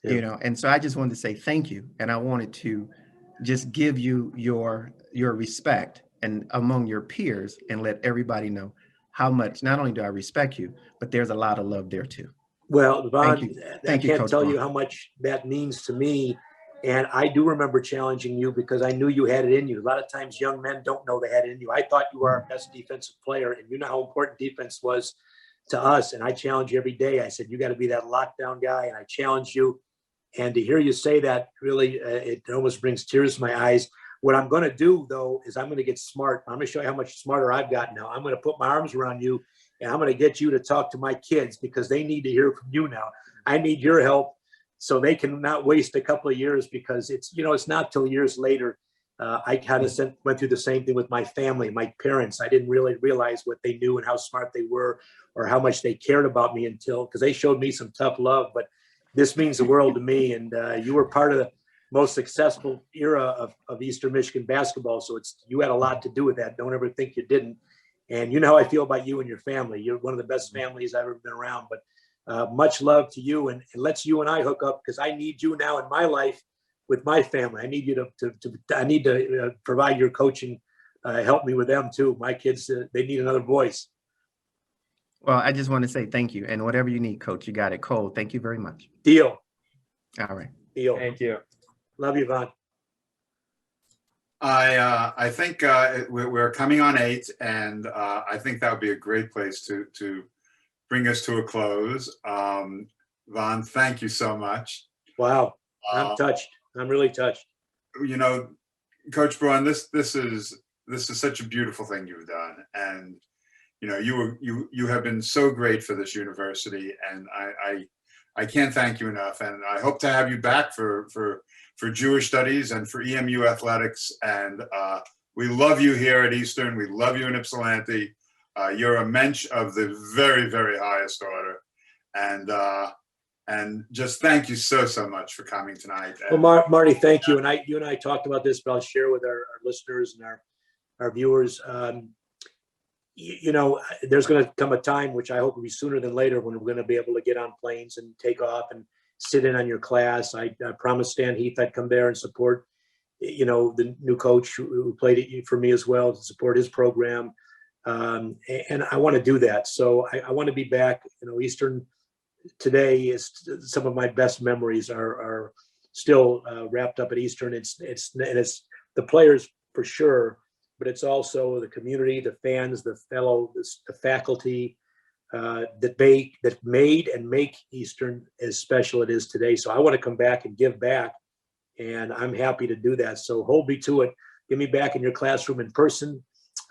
Speaker 8: you know, and so I just wanted to say thank you. And I wanted to just give you your respect and among your peers and let everybody know how much, not only do I respect you, but there's a lot of love there too.
Speaker 3: Well, Von, I
Speaker 8: Thank you,
Speaker 3: can't
Speaker 8: Coach
Speaker 3: tell
Speaker 8: Braun.
Speaker 3: you how much that means to me. And I do remember challenging you because I knew you had it in you. A lot of times young men don't know they had it in you. I thought you were our best defensive player, and you know how important defense was to us. And I challenge you every day. I said, you got to be that lockdown guy. And I challenge you. And to hear you say that, really, it almost brings tears to my eyes. What I'm going to do, though, is I'm going to get smart. I'm going to show you how much smarter I've gotten now. I'm going to put my arms around you, and I'm going to get you to talk to my kids because they need to hear from you now. I need your help so they can not waste a couple of years, because it's, you know, it's not till years later. I kind of went through the same thing with my family, my parents. I didn't really realize what they knew and how smart they were or how much they cared about me until, because they showed me some tough love. But this means the world to me. And you were part of the most successful era of Eastern Michigan basketball. So you had a lot to do with that. Don't ever think you didn't. And you know how I feel about you and your family. You're one of the best families I've ever been around. But much love to you, and let's you and I hook up, because I need you now in my life with my family. I need you to provide your coaching, help me with them too. My kids, they need another voice.
Speaker 8: Well, I just want to say thank you, and whatever you need, Coach, you got it. Cole, thank you very much.
Speaker 3: Deal.
Speaker 8: All right.
Speaker 3: Deal.
Speaker 2: Thank you.
Speaker 3: Love you, Von.
Speaker 1: I think we're coming on 8, and I think that would be a great place to bring us to a close. Von, thank you so much.
Speaker 3: Wow, I'm touched. I'm really touched.
Speaker 1: You know, Coach Braun, this is such a beautiful thing you've done, and you know, you have been so great for this university, and I can't thank you enough. And I hope to have you back for Jewish Studies and for EMU athletics. And we love you here at Eastern. We love you in Ypsilanti. You're a mensch of the very, very highest order. And just thank you so much for coming tonight.
Speaker 3: Well, Marty, thank you. And you and I talked about this, but I'll share with our listeners and our viewers. You know, there's going to come a time, which I hope will be sooner than later, when we're going to be able to get on planes and take off and sit in on your class. I promised Stan Heath I'd come there and support, you know, the new coach who played it for me as well, to support his program. And I want to do that. So I want to be back. You know, Eastern today is some of my best memories are still wrapped up at Eastern. It's the players for sure, but it's also the community, the fans, the faculty that made and make Eastern as special it is today. So I want to come back and give back, and I'm happy to do that. So hold me to it. Get me back in your classroom in person.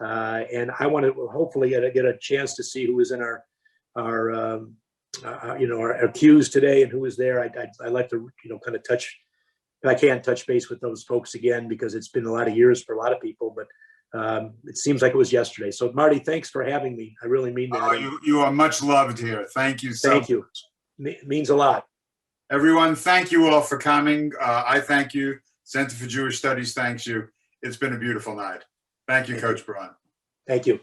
Speaker 3: And I want to hopefully get a chance to see who is in our queues today and who is there. I like to, you know, kind of touch, if I can, touch base with those folks again, because it's been a lot of years for a lot of people, but It seems like it was yesterday. So Marty, thanks for having me. I really mean that.
Speaker 1: Oh, you are much loved here. Thank you so
Speaker 3: Thank you. Means a lot.
Speaker 1: Everyone, thank you all for coming. I thank you. Center for Jewish Studies thanks you. It's been a beautiful night. Thank you, Coach Braun.
Speaker 3: Thank you.